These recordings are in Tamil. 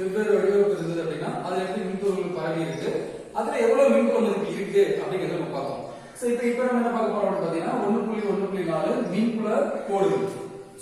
வெவ்வேறு வடிவமைப்பு இருந்தது அப்படின்னா அதுல எப்படி மின்துகள்கள் பரவி இருக்கு, அதுல எவ்வளவு மின்புல மதிப்பு இருக்கு அப்படிங்கறத நம்ம பார்த்தோம். சோ இப்போ நம்ம என்ன பார்க்க போறோம் பாத்தீங்கன்னா 1.1.4 மின்புல கோடுகள்.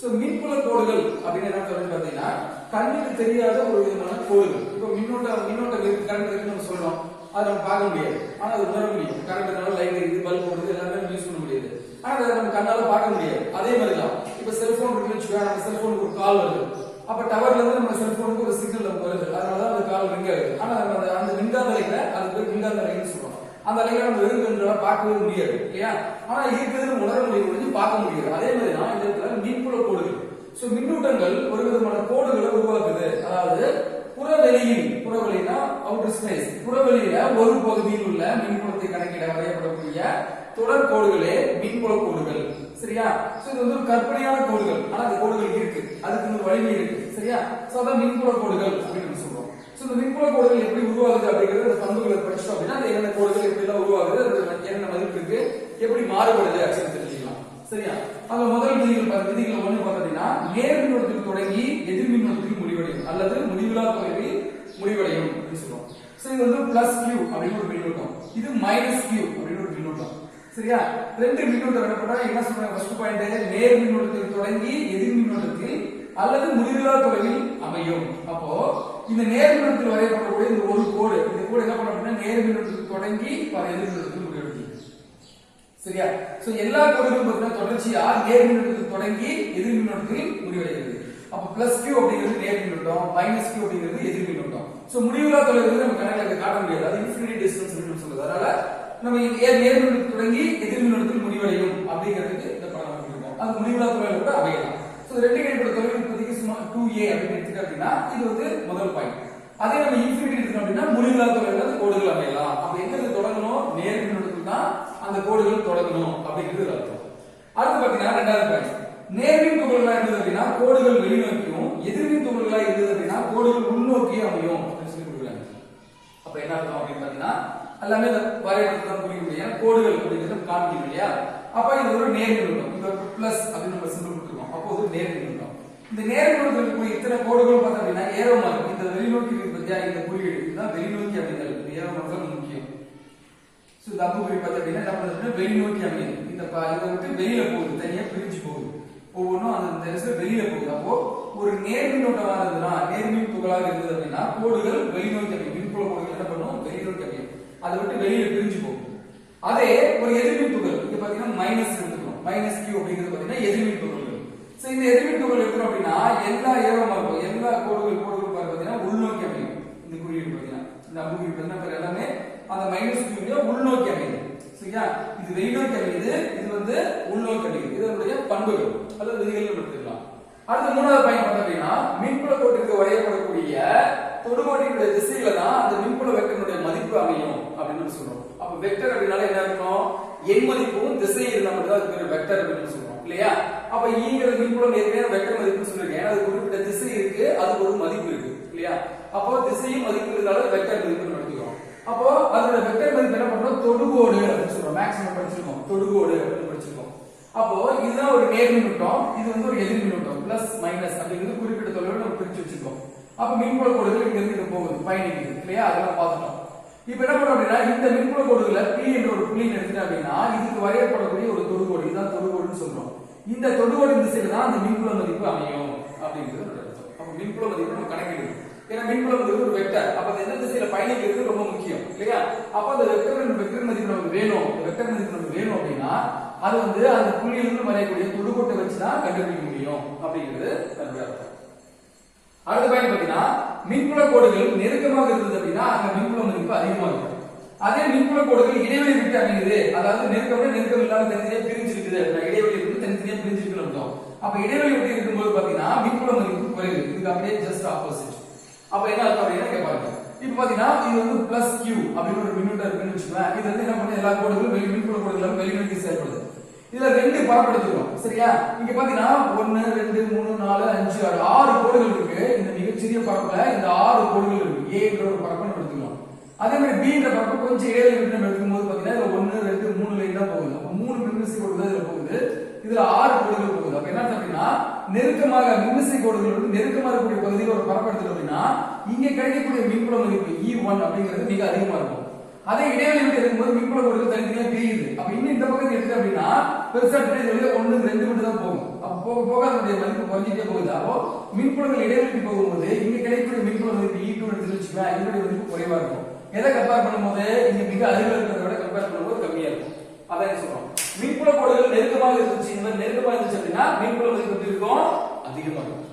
சோ மின்புல கோடுகள் அப்படின்னு என்ன சொல்றது பாத்தீங்கன்னா கண்ணுக்கு தெரியாத ஒரு விதமான கோடுகள். இப்போ மின்னோட்டம் கரண்ட் இருக்கு நம்ம சொல்றோம், அதை நம்ம பார்க்க முடியாது, ஆனா அது உணர முடியும். கரண்ட்னால லைட் எரியுது, பல்ப் ஓடுது, எல்லாமே யூஸ் பண்ண முடியாது, ஆனா அதை நம்ம கண்ணால பார்க்க முடியாது. அதே மாதிரி தான் இப்ப செல்போன் இருக்குன்னு வச்சுக்கோங்க, நம்ம செல்போனுக்கு ஒரு கால் வருது, அப்ப டவர்ல இருந்து நம்ம செல்போனுக்கு ஒரு சிக்னல் நமக்கு வருது, அதனாலதான் அந்த கால் ரிங் ஆகுது. ஆனா அந்த மின்காந்த அலைகளை அது பேர் மின்காந்த அலைன்னு சொல்றோம். அந்த அலைகளை நம்ம வெறும் கண்களால பார்க்கவே முடியாது இல்லையா, ஆனா இருக்கிறது உணர முடியும், பார்க்க முடியாது. அதே மாதிரி தான் இந்த இடத்துல மின்புல கோடுகள். சோ மின்னூட்டங்கள் ஒரு விதமான கோடுகளை உருவாக்குது. அதாவது புறவெளினா அவுட்டர் ஸ்பேஸ், புறவெளியில ஒரு பகுதியில் உள்ள மின்புலத்தை கணக்கிட வரையப்படக்கூடிய தொடர் கோடுகளே மின்புல கோடுகள். சரியா? சோ இது வந்து ஒரு கற்பனையான கோடுகள், ஆனா அந்த கோடுகள் இருக்கு, அதுக்கு ஒரு வலிமை இருக்கு. சரியா? சோ அதான் மின்புல கோடுகள் அப்படின்னு சொல்றோம். சோ இந்த மின்புல கோடுகள் எப்படி உருவாகுது அப்படிங்கறது அந்த பண்புகளை படிச்சோம் அப்படின்னா அந்த என்னென்ன கோடுகள் எப்படி எல்லாம் உருவாகுது, என்னென்ன மதிப்பு இருக்கு, எப்படி மாறுபடுது அப்படின்னு தெரிஞ்சுக்கலாம். சரியா? அந்த முதல் விதிகள் ஒண்ணு பார்த்தீங்கன்னா நேர் மின்னோட்டத்தில் தொடங்கி எதிர் மின்னோட்டத்தில் முடிவடையும் அல்லது முடிவிலா தொலைவில் முடிவடையும் அப்படின்னு சொல்றோம். சோ இது வந்து பிளஸ் Q அப்படின்னு ஒரு மின்னோட்டம், இது மைனஸ் Q அப்படின்னு ஒரு மின்னோட்டம். சரியா? ரெண்டு மின்னோட்டம் என்ன சொல்றாங்க? ஃபர்ஸ்ட் பாயிண்ட் நேர் மின்னோட்டத்தில் தொடங்கி எதிர் மின்னோட்டத்தில் அல்லது முடிவிலா தொலைவில் அமையும். அப்போ இந்த நேர் மின்னோட்டத்தில் வரையப்படக்கூடிய இந்த ஒரு கோடு, இந்த கோடு என்ன பண்ண அப்படின்னா நேர் மின்னோட்டத்தில் தொடங்கி எதிர் மின்னோட்டத்தில் முடிவடையும். சரியா? சோ எல்லா கோடுகளும் பார்த்தீங்கன்னா தொடர்ச்சியா நேர் மின்னோட்டத்தில் தொடங்கி எதிர் மின்னோட்டத்தில் முடிவடைகிறது. அப்ப பிளஸ் Q அப்படிங்கிறது நேர் மின்னோட்டம், மைனஸ் Q அப்படிங்கிறது எதிர் மின்னோட்டம். சோ முடிவுலா தொலைவு நம்ம கணக்குல காட்ட முடியாது, அது இன்ஃபினிட்டி டிஸ்டன்ஸ் அப்படின்னு சொல்றது. அதனால நம்ம நேர் மின்னோட்டத்தில் தொடங்கி எதிர் மின்னோட்டத்தில் முடிவடையும் அப்படிங்கிறதுக்கு இந்த படம் கொடுத்திருக்கோம். அது முடிவுலா தொலைவு கூட அமையலாம். சோ ரெண்டு இடைப்பட்ட தொலைவு இப்போதைக்கு சும்மா 2a அப்படின்னு எடுத்துக்கிட்டோம் அப்படின்னா இது வந்து முதல் பாயிண்ட். அதே நம்ம இன்ஃபினிட்டி எடுத்துட்டோம் அப்படின்னா முடிவுலா தொலைவுல அந்த கோடுகள் அமையலாம். அப்ப எங்க தொடங்கணும்? நேர் மின்னோட்டத்தில் தான் அந்த கோடுகள் தொடங்கணும் அப்படிங்கிறது அர்த்தம். அடுத்து பாத்தீங்கன்னா ரெண்டாவது பாயிண்ட், நேர்மின் துகள்களா இருந்தது அப்படின்னா கோடுகள் வெளிநோக்கியும், எதிர்மின் துகள்களா இருந்தது அப்படின்னா கோடுகள் உள்நோக்கியும் அமையும் அப்படின்னு சொல்லி கொடுக்குறாங்க. அப்ப என்ன அர்த்தம் அப்படின்னு பாத்தீங்கன்னா எல்லாமே வரைபடத்துல தான் புரிய முடியும். கோடுகள் அப்படிங்கிறது காமிக்கணும் இல்லையா? அப்ப இது ஒரு நேர் மின்னோட்டம். இப்ப பிளஸ் அப்படின்னு நம்ம சிம்பிள் கொடுத்துருக்கோம், அப்போ ஒரு நேர் மின்னோட்டம். இந்த நேர் மின்னோட்டத்துக்கு இத்தனை கோடுகள் பார்த்தா அப்படின்னா ஏரோ மார்க், இந்த வெளிநோக்கி பத்தியா இந்த குறியீடு இதுதான் வெளிநோக்கி அமைதல். இந்த ஏரோ மார்க் முக்கியம். சோ இந்த அம்பு குறி பார்த்தா அப்படின்னா என்ன பண்ணுதுன்னா வெளிநோக்கி அமையுது. இந்த இதை விட்டு வெளியில போகுது, தனியா பிரிஞ்சு போகுது, ஒவ்வொன்றும் அந்த இடத்துல வெளியில போகுது. அப்போ ஒரு நேர் மின்னோட்டமா இருந்ததுன்னா நேர்மின் துகளாக இருந்தது அப்படின்னா கோடுகள் வெளிநோக்கி அமையும். மின்புல கோடுகள் என்ன பண்ணும்? வெளிநோக்கி அமையும், அதை விட்டு வெளியில பிரிஞ்சு போகும். அதே ஒரு எதிர்மின் துகள் இங்க பாத்தீங்கன்னா மைனஸ் எடுத்துக்கணும், மைனஸ் Q அப்படிங்கிறது பாத்தீங்கன்னா எதிர்மின் துகள்கள். சோ இந்த எதிர்மின் துகள் எடுக்கிறோம் அப்படின்னா எல்லா ஏரோமா இருக்கும், எல்லா கோடுகள் பாத்தீங்கன்னா உள்நோக்கி அமையும். இந்த குறியீடு பாத்தீங்கன்னா இந்த அம்பு குறி பாத்தீங்கன்னா எல்லாமே அந்த மைனஸ் Q உள்நோக்கி அமையுது. சரியா? இது வெளிநோக்கி அமையுது, இது வந்து உள்நோக்கி அமையுது. இதனுடைய பண்புகள் அல்லது விதிகள் எடுத்துக்கலாம். அடுத்த மூணாவது பாயிண்ட் பார்த்தா அப்படின்னா மின்புல கோட்டிற்கு வரையப்படக்கூடிய தொடுகோட்டினுடைய திசையில தான் அந்த மின்புல வெக்டரினுடைய மதிப்பு அமையும் அப்படின்னு சொல்றோம். அப்ப வெக்டர் அப்படினால என்ன இருக்கும்? எண் மதிப்பும் திசை இருந்தா மட்டும் தான் அதுக்கு வெக்டர் அப்படின்னு சொல்றோம் இல்லையா? அப்ப ஈங்கிற மின்புலம் ஏற்கனவே வெக்டர் மதிப்புன்னு சொல்லிருக்கேன், ஏன்னா அது குறிப்பிட்ட திசை இருக்கு, அதுக்கு ஒரு மதிப்பு இருக்கு இல்லையா? அப்போ திசையும் மதிப்பு இருந்தாலும் வெக்டர் மதிப்பு நடத்துக்கிறோம். அப்போ அதோட வெக்டர் மதிப்பு என்ன பண்றோம்? தொடுகோடு அப்படின்னு சொல்றோம். மேக்ஸிமம் படிச்சிருக்கோம், தொடுகோடு அப்படின்னு படிச்சிருக்கோம். அப்போ இதுதான் ஒரு நேர் மின்னூட்டம், இது வந்து ஒரு எதிர் மின்னூட்டம், பிளஸ் மைனஸ் அப்படிங்கிறது குறிப்பிட்ட தொலைவில் நம்ம பிரிச்சு வச்சிருக்கோம். அப்ப மின்புல கோடுகள் இங்க இருந்து இங்க போகுது, பயணிக்குது இல்லையா? அதெல்லாம் பார்த்துட்டோம். இப்ப என்ன பண்றோம் அப்படின்னா இந்த மின்புல கோடுகளை P என்ற ஒரு புள்ளியை எடுத்துட்டோம் அப்படின்னா இதுக்கு வரையப்படக்கூடிய ஒரு தொடுகோடு, இதுதான் தொடுகோடுன்னு சொல்றோம். இந்த தொடுகோடு திசையில தான் அந்த மின்புல மதிப்பு அமையும் அப்படிங்கிறது அர்த்தம். அப்ப மின்புல மதிப்பு நம்ம கணக்கிடுவோம், ஏன்னா மின்புலம் வந்து ஒரு வெக்டர், அப்ப எந்த திசையில பயணிக்கிறது ரொம்ப முக்கியம் இல்லையா? அப்ப அந்த வெக்டர் மதிப்பு நமக்கு வேணும், இந்த வெக்டர் மதிப்பு நமக்கு வேணும் அப்படின்னா அது வந்து அந்த புள்ளியிலிருந்து வரையக்கூடிய தொடுகோட்டை வச்சுதான் கண்டுபிடிக்க முடியும் அப்படிங்கிறது அதனுடைய அர்த்தம். அடுத்த பாயிண்ட் பாத்தீங்கன்னா மின்புல கோடுகள் நெருக்கமாக இருந்தது அப்படின்னா அங்க மின்புல மதிப்பு அதிகமாக இருக்கும். அதே மின்புல கோடுகள் இடைவெளி விட்டு அமைகிறது, அதாவது நெருக்கம் இல்லாம தனித்தனியா பிரிஞ்சிருக்குது, இடைவெளி இருந்து தனித்தனியா பிரிஞ்சிருக்குன்னு அர்த்தம். அப்ப இடைவெளி விட்டு இருக்கும்போது பாத்தீங்கன்னா மின்புல மதிப்பு குறைவு, இதுக்கு அப்படியே ஜஸ்ட் ஆப்போசிட். அப்ப என்ன அர்த்தம் அப்படின்னா இங்க பாருங்க, இப்ப பாத்தீங்கன்னா இது வந்து பிளஸ் Q அப்படின்னு ஒரு மின்னூட்டம் இருக்குன்னு வச்சுக்கோங்க. இது வந்து என்ன பண்ணி எல்லா கோடுகளும் மின்புல கோடுகளும் வெளிநோக்கி செயல்படுது. இதுல ரெண்டு பரப்படுத்துறோம். சரியா? இங்க பாத்தீங்கன்னா 1 2 3 4 5 6 6 கோடுகள் இருக்கு. இந்த மிகச்சிறிய பரப்புல இந்த 6 கோடுகள் இருக்கு. A என்ற ஒரு பரப்பை எடுத்துக்கலாம். அதே மாதிரி B என்ற பரப்பு கொஞ்சம் இடைவெளி விட்டு நம்ம எடுக்கும்போது பாத்தீங்கன்னா 1 2 3 லைன் தான் போகுது. அப்ப 3 பிரின்சி கோடுகள் இதுல போகுது. இதுல 6 கோடுகள் போகுது. அப்ப என்ன அப்படின்னா நெருக்கமாக மின்விசை கோடுகளோடு நெருக்கமாக இருக்கக்கூடிய பகுதியில் ஒரு பரப்படுத்தல் அப்படின்னா இங்க கிடைக்கக்கூடிய மின்புல மதிப்பு E1 அப்படிங்கிறது மிக அதிகமா இருக்கும். அதே இடைவெளி விட்டு இருக்கும்போது மின்புல கோடுகள் தனித்தனியா பிரியுது. அப்ப இன்னும் இந்த பக்கத்தை எடுத்து அப்படின்னா பெருசா வெளியே 1 2 மட்டும் தான் போகும். அப்ப போக போக அதனுடைய மதிப்பு குறைஞ்சிட்டே போகுது. அப்போ மின்புலங்கள் இடைவெளிக்கு போகும்போது இங்க கிடைக்கக்கூடிய மின்புல மதிப்பு E2 எடுத்து வச்சுக்கலாம், இதனுடைய மதிப்பு குறைவா இருக்கும். எதை கம்பேர் பண்ணும்போது இங்க மிக அருகில் இருக்கிறத விட கம்பேர் பண்ணும்போது கம்மியா இருக்கும். அதான் சொல்றோம் மின்புல கோடுகள் நெருக்கமாக இருந்துச்சு, இந்த மாதிரி நெருக்கமாக இருந்துச்சு அப்படின்னா மின்புல மதிப்பு இருக்கும் அதிகமா இருக்கும்.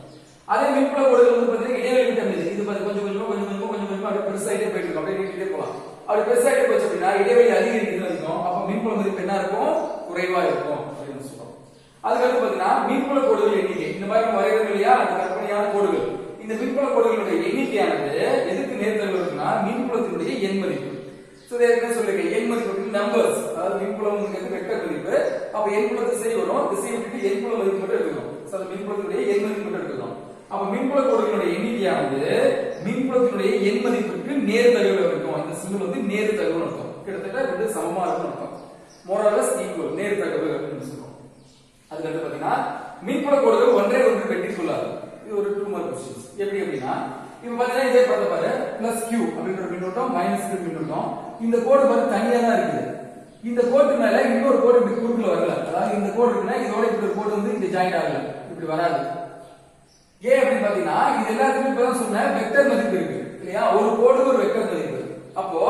அதே மின்புல கோடுகள் வந்து பாத்தீங்கன்னா இடைவெளி விட்டு அமைது, இது கொஞ்சம் கொஞ்சமா அப்படியே பெருசாயிட்டே போயிட்டு இருக்கும், அப்படியே நீட்டிட்டே போகலாம். அப்படி பெருசாயிட்டே போச்சு அப்படின்னா இடைவெளி அதிகரிக்கிறது இருக்கும். அப்ப மின்புல மதிப்பு என்ன இருக்கும், குறைவா இருக்கும் அப்படின்னு சொல்றோம். அதுக்கடுத்து பாத்தீங்கன்னா மின்புல கோடுகள் எண்ணிக்கை, இந்த மாதிரி வரைகிறது இல்லையா அந்த கற்பனையான கோடுகள், இந்த மின்புல கோடுகளுடைய எண்ணிக்கையானது எதுக்கு நேர்த்தல் இருக்குன்னா மின்புலத்தினுடைய எண் மதிப்பு. சோ இதை என்ன சொல்லுங்க, எண் மதிப்பு நம்பர்ஸ், அதாவது மின்புலம் வெக்டர் மதிப்பு. அப்ப எண் புல திசை வரும், திசையை விட்டுட்டு எண் புல மதிப்பு மட்டும் எடுக்கணும். சோ அந்த மின்புலத்தினுடைய எண் மதிப்பு மட்டும் எடுக்கணும். அப்ப மின்புல கோடுகளுடைய எண்ணிக்கையானது மின்புலத்தினுடைய எண் மதிப்புக்கு நேர் தகவல் இருக்கும். அந்த சிம்பிள் வந்து நேர் தகவல் இருக்கும், கிட்டத்தட்ட ரெண்டு சமமா இருக்கும் அர்த்தம். மோர் ஆர் லெஸ் ஈக்குவல், நேர் தகவல் அப்படின்னு சொல்றோம். அதுக்கு அடுத்து பாத்தீங்கன்னா மின்புல கோடுகள் ஒன்றே ஒன்று வெட்டி கொள்ளாது. இது ஒரு 2 மார்க் क्वेश्चंस. எப்படி அப்படின்னா இப்ப பாத்தீங்கன்னா இதே படத்தை பாரு, +q அப்படிங்கற மின்னோட்டம் -q மின்னோட்டம், இந்த கோடு பாரு தனியா தான் இருக்குது. இந்த கோட்டு மேல இன்னொரு கோடு இப்படி குறுக்குல வரல, அதாவது இந்த கோடு இருக்குன்னா இதோட இப்படி ஒரு கோடு வந்து இங்க ஜாயின் ஆகல, இப்படி வராது. ஏன் அப்படி பாத்தீங்கன்னா இது எல்லாத்துக்கும் இப்பதான் சொன்ன வெக்டர் மதிப்பு இருக்கு இல்லையா, ஒரு கோடு ஒரு வெக்டர் மதிப்பு. அப்போ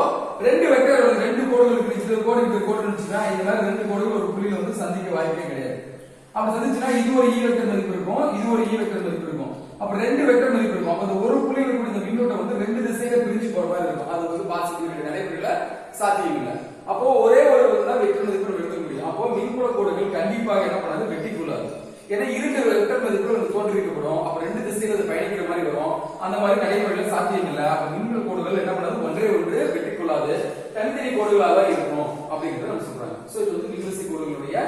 ரெண்டு வெக்டர் ரெண்டு கோடுகள் இருக்கு, இந்த கோடு இந்த கோடு இருந்துச்சுன்னா இந்த மாதிரி ரெண்டு கோடுகள் ஒரு புள்ளியில வந்து சந்திக்க வாய்ப்பே கிடையாது. அப்ப சந்திச்சுன்னா இது ஒரு E வெக்டர் மதிப்பு இருக்கும், இது ஒரு E வெக்டர் மதிப்பு இருக்கும். அப்ப ரெண்டு வெக்டர் மதிப்பு இருக்கும். அப்ப அந்த ஒரு புள்ளியில இருக்கக்கூடிய இந்த மின்னோட்டம் வந்து ரெண்டு திசையில பிரிஞ்சு போற மாதிரி இருக்கும். அது வந்து பாசிட்டிவ் நடைமுறையில சாத்தியம் இல்லை. அப்போ ஒரே ஒரு தான் வெக்டர் மதிப்பு எடுக்க முடியும். அப்போ மின்புல கோடுகள் கண்டிப்பாக என்ன பண்ணாது, வெட்டி கொள்ளாது. ஏன்னா இரண்டு வெக்டர் மதிப்புகள் வந்து தோன்றிக்கப்படும், அப்ப ரெண்டு திசையில அது பயணிக்கிற மாதிரி வரும். அந்த மாதிரி நடைமுறையில சாத்தியம் இல்லை. அப்ப மின்புல கோடுகள் என்ன பண்ணாது, ஒன்றே ஒன்று வெட்டி கொள்ளாது, தனித்தனி கோடுகளாக தான் இருக்கும் அப்படிங்கறத நம்ம சொல்றாங்க. சோ இது வந்து மின்விசை கோடுகளுடைய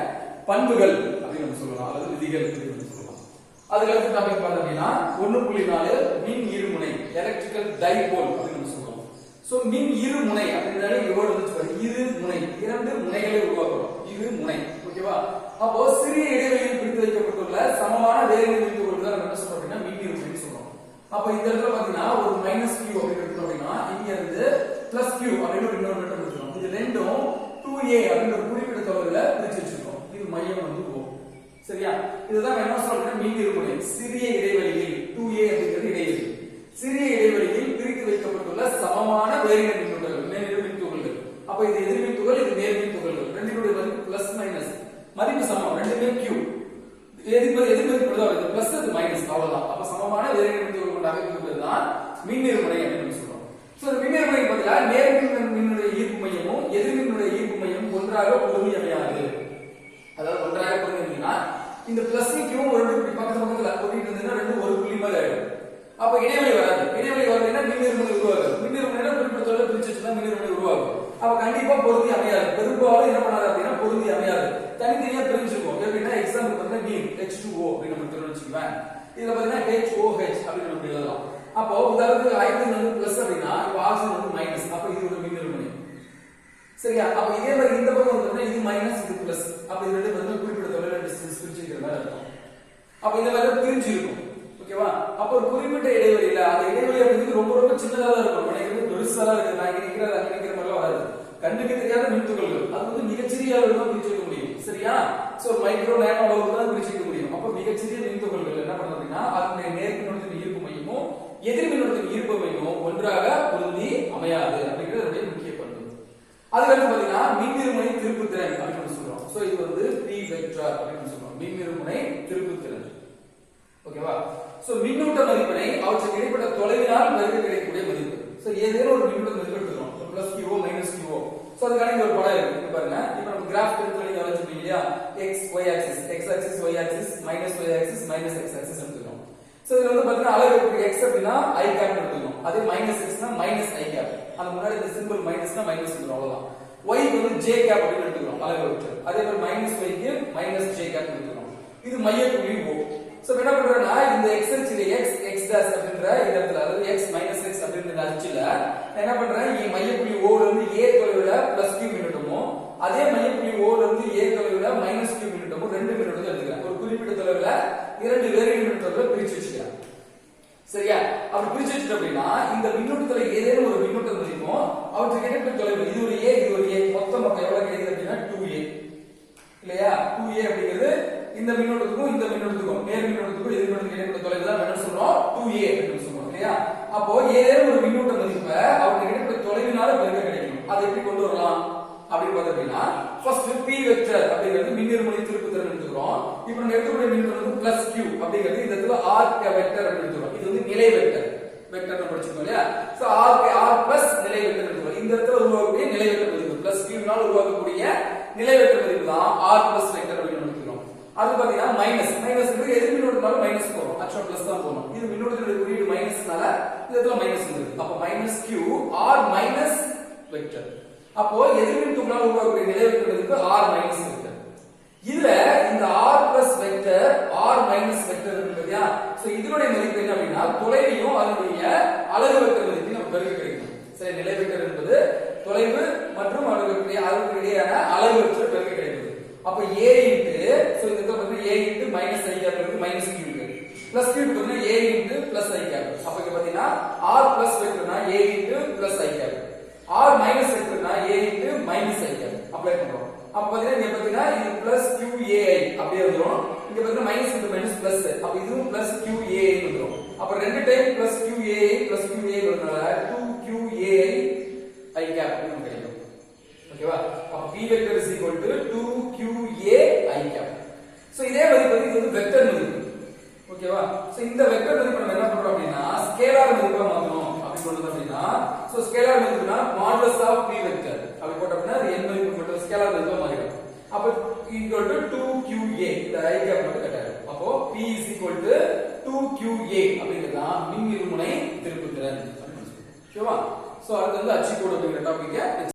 பண்புகள் அப்படின்னு நம்ம சொல்லலாம், அல்லது விதிகள் அப்படின்னு சொல்லலாம். அதுக்கு அடுத்த டாபிக் பார்த்தீங்கன்னா 1.4 மின் இருமுனை, எலக்ட்ரிக்கல் டைபோல் அப்படின்னு நம்ம சொல்றோம். சோ மின் இருமுனை அப்படிங்கறது எவ்வளவு வந்துச்சு பாருங்க, இரு முனை, இரண்டு முனைகளை உருவாக்குறோம், இரு முனை. ஓகேவா? அப்போ சிறிய இடைவெளியில் பிரித்து வைக்கப்பட்டுள்ள சமமான வேலைகளை பிரித்து கொள்வதை நம்ம என்ன சொல்றோம் அப்படின்னா மின் இருமுனை சொல்றோம். அப்ப இந்த இடத்துல பாத்தீங்கன்னா ஒரு -q அப்படின்னு எடுத்தோம் அப்படின்னா இங்க இருந்து +q அப்படின்னு இன்னொரு நம்பர் எடுத்துறோம். இது ரெண்டும் 2a அப்படிங்கிற ஒரு குறிப்பிட்ட தொலைவுல பிரிச்சு வச்சிருக்கோம். இது மையம் வந்து O. சரியா? இதுதான் என்ன சொல்றோம், மின் இருமுனை சிறிய இடைவெளியில் 2a அப்படிங்கிறது இடைவெளி, சிறிய இடைவெளியில் பிரித்து வைக்கப்பட்டுள்ள சமமான வேறுநிலை மின்னூட்டங்கள், நேர்மின் மின் துகள்கள். அப்ப இது எதிர்மின் துகள், இது நேர்மின் துகள்கள், ரெண்டுடைய மதிப்பு பிளஸ் மைனஸ் மதிப்பு சமம், ரெண்டுமே q. எதிர்மதிப்பு வருது பிளஸ் அது மைனஸ், அவ்வளவுதான். அப்ப சமமான வேறுநிலை மின் துகள் கொண்ட அமைப்பு தான் மின் இருமுனை அப்படின்னு சொல்றோம். சோ இந்த மின் இருமுனை பதிலா நேர்மின் மின்னுடைய ஈர்ப்பு மையமும் எதிர்மின்னுடைய ஈர்ப்பு மையம் ஒன்றாக பொருந்தி அமையாது. அதாவது ஒன்றாக பொருந்தினா இந்த பிளஸ் q ஒரு பக்கத்துல ஒட்டிட்டு இருந்ததுன்னா ரெண்டு ஒரு புள்ளி மாதிரி ஆயிடும். அப்ப இடைவெளி வராது. இடைவெளி வரலைன்னா மின் இருமுனை உருவாகும். மின் இருமுனை குறிப்பிட்ட தொலைவில் பிரிச்சு வச்சுதான் மின் இருமுனை உருவாகும். அப்ப கண்டிப்பா பொருந்தி அமையாது. பெரும்பாலும் என்ன பண்ணாது அப்படின்னா பொருந்தி அமையாது, தனித்தனியா பிரிஞ்சுக்கும். எப்படின்னா எக்ஸாம்பிள் பார்த்தா நீர் H2O அப்படின்னு நம்ம வச்சுக்குவேன். இதுல பாத்தீங்கன்னா HOH அப்படின்னு நம்ம எழுதலாம். அப்போ உதாரணத்துக்கு ஹைட்ரஜன் வந்து பிளஸ் அப்படின்னா இப்போ ஆக்சிஜன் வந்து மைனஸ், அப்ப இது ஒரு மின் இருமுனை. சரியா? அப்ப இதே மாதிரி இந்த பக்கம் வந்து இது மைனஸ் இது பிளஸ், அப்ப இது ரெண்டு வந்து குறிப்பிட்ட தொலைவில் டிஸ்டன்ஸ் பிரிச்சுக்கிற மாதிரி இருக்கும். அப்ப இந்த மாதிரி பிரிஞ்சு இருக்கும். ஓகேவா? அப்ப ஒரு குறிப்பிட்ட இடைவெளியில அந்த இடைவெளி அப்படிங்கிறது ரொம்ப ரொம்ப சின்னதா தான் இருக்கும். எனக்கு பெருசா இருக்கு, நான் இங்க நிக்கிறது அங்க நிக்கிற மாதிரிலாம் வராது. கண்ணுக்கு தெரியாத மின் துகள்கள், அது வந்து மிகச்சிறிய அளவில் தான் பிரிச்சுக்க முடியும். சரியா? சோ மைக்ரோ நேனோ அளவுக்கு தான் பிரிச்சுக்க முடியும். அப்ப மிகச்சிறிய மின் துகள்கள் என்ன பண்ணுது அப்படின்னா அதனுடைய நேர்மின்னோட்டத்தின் ஈர்ப்பு மையமும் எதிர்மின்னோட்டத்தின் ஈர்ப்பு மையமும் ஒன்றாக பொருந்தி அமையாது அப்படிங்கிறது முக்கிய பண்பு. அதுக்கடுத்து பாத்தீங்கன்னா மின் இருமுனை திருப்புத்திறன் அப்படின்னு சொல்றோம். சோ இது வந்து P வெக்டார் அப்படின்னு சொல்றோம், மின் இருமுனை திருப்புத்திறன். ஓகேவா? சோ மின்னூட்ட மதிப்பினை அவற்றுக்கு இடைப்பட்ட தொலைவினால் பெருக்க கிடைக்கக்கூடிய மதிப்பு. சோ ஏதேனும் ஒரு மின்னூட்ட மதிப்பு எடுத்துக்கிறோம், +q -q. சோ அதுக்கான ஒரு படம் இருக்கு, இங்க பாருங்க. இப்போ நம்ம கிராஃப் எடுத்து நீங்க வரைச்சிருப்பீங்க இல்லையா, x y axis, x axis y axis, -y axis, -x axis எடுத்துக்கிறோம். சோ இதுல வந்து பாத்தீங்கன்னா அளவு x அப்படினா i கேப் எடுத்துக்கிறோம், அதே -x னா -i கேப், அந்த முன்னாடி இந்த சிம்பிள் மைனஸ்னா மைனஸ் வந்துரும், அவ்வளவுதான். y க்கு வந்து j கேப் அப்படின்னு எடுத்துக்கிறோம் அளவு வெக்டர், அதே மாதிரி -y க்கு -j கேப் எடுத்துக்கிறோம். இது மைய புள்ளி O. சோ என்ன பண்றேன்னா இந்த x அச்சில x dash அப்படிங்கற இந்த இடத்துல, அதாவது x - x அப்படிங்கற அச்சில என்ன பண்றேன், இந்த மைய புள்ளி O ல இருந்து a தொலைவுல +q மின்னூட்டமும் அதே மைய புள்ளி O ல இருந்து a தொலைவுல -q மின்னூட்டமும் ரெண்டு மின்னூட்டமும் இரண்டு வேறு மின்னூட்டங்களை பிரிச்சு வச்சுக்கலாம். சரியா? அப்படி பிரிச்சு வச்சுட்டு அப்படின்னா இந்த மின்னூட்டத்துல ஏதேனும் ஒரு மின்னூட்டம் மதிப்பும் அவற்றுக்கு இடைப்பட்ட தொலைவு இது ஒரு a இது ஒரு a மொத்தம் அப்ப எவ்வளவு கிடைக்குது அப்படின்னா 2a இல்லையா? 2a அப்படிங்கிறது இந்த மின்னூட்டத்துக்கும் இந்த மின்னூட்டத்துக்கும் நேர் மின்னூட்டத்துக்கும் எதிர் மின்னூட்டத்துக்கும் இடைப்பட்ட தொலைவு தான் என்ன சொல்றோம் 2a அப்படின்னு சொல்றோம் இல்லையா? அப்போ ஏதேனும் ஒரு மின்னூட்ட மதிப்பை அவற்றுக்கு இடைப்பட்ட தொலைவினால பெருக்க கிடைக்கும். அதை எப்படி கொண்டு வரலாம் அப்படி பார்த்தீங்கன்னா ஃபர்ஸ்ட் p வெக்டர் அப்படிங்கிறது மின்னிருமுனை திருப்புத்திறன் எடுத்துக்கிறோம். இப்போ நம்ம எடுக்கக்கூடிய மின்னூட்டம் வந்து பிளஸ் q அப்படிங்கிறது இந்த இடத்துல r வெக்டர் அப்படின்னு எடுத்துக்கிறோம். இது வந்து நிலை வெக்டர் வெக்டர் நம்ம படிச்சிருக்கோம் இல்லையா? சோ r பிளஸ் நிலை வெக்டர் எடுத்துக்கிறோம். இந்த இடத்துல உருவாகக்கூடிய நிலை வெக்டர் மதிப்பு பிளஸ் q னால உருவாகக்கூடிய நிலை வெக்டர் மதிப்பு தான் r பிளஸ் வெக்டர் அப்படின்னு எடுத்துக்கிறோம். அது பாத்தீங்கன்னா மைனஸ் எதிர் மின்னூட்டத்தால மைனஸ் போறோம். ஆக்சுவலா பிளஸ் தான் போறோம். இது மின்னூட்டத்தோட குறியீடு மைனஸ்னால இந்த இடத்துல மைனஸ் வந்துருக்கு. அப்ப minus q r minus vector. அப்போ எதிர்மின் துகளால் உருவாக்கக்கூடிய நிலை வெக்டர் மதிப்பு r மைனஸ் வெக்டர். இதுல இந்த r plus vector r minus vector இருக்கு இல்லையா? சோ இதனுடைய மதிப்பு என்ன அப்படின்னா தொலைவையும் அதனுடைய அலகு வெக்டர் மதிப்பை நம்ம பெருக்க கிடைக்கும். சரி, நிலை வெக்டர் என்பது தொலைவு மற்றும் அதற்கு இடையான அலகு வெக்டர் பெருக்க கிடைக்குது. அப்ப a இன்டு சோ இந்த இடத்துல வந்து a into minus i cap இருக்கு மைனஸ் q இருக்கு பிளஸ் q பார்த்தீங்கன்னா a into plus i cap. அப்ப இங்க பாத்தீங்கன்னா r பிளஸ் வெக்டர்னா a into plus i cap r minus வெக்டர்னா a into minus i cap apply பண்றோம். அப்ப பாத்தீங்கன்னா இங்க பாத்தீங்கன்னா இது பிளஸ் qai அப்படியே வந்துரும். இங்க பாத்தீங்கன்னா மைனஸ் இன்டு மைனஸ் பிளஸ் அப்ப இதுவும் பிளஸ் qai வந்துரும். அப்ப ரெண்டு டைம் பிளஸ் qai வரதுனால 2qai i கேப் அப்படின்னு கிடைக்கும். ஓகேவா? அப்ப p vector is equal to 2qai cap. So இதே மதிப்பு இது வந்து வெக்டர் மதிப்பு. ஓகேவா? சோ இந்த வெக்டர் மதிப்பு நம்ம என்ன பண்றோம் அப்படின்னா ஸ்கேலார் மதிப்பா மாத்தணும் அப்படி சொல்றது அப்படின்னா சோ ஸ்கேலார் மதிப்புனா மாடுலஸ் ஆஃப் p வெக்டர் அப்படி போட்டோம்னா அது n மதிப்பு மட்டும் ஸ்கேலார் மதிப்பா மாறிடும். அப்ப ஈக்குவல் டு 2qa இந்த i கேப் மட்டும் கட்டாயிடும். அப்போ p is equal to 2qa அப்படிங்கிறது தான் மின் இருமுனை திருப்புத்திறன். ஓகேவா? சோ அடுத்து வந்து அச்சுக்கோடு அப்படிங்கிற டாபிக்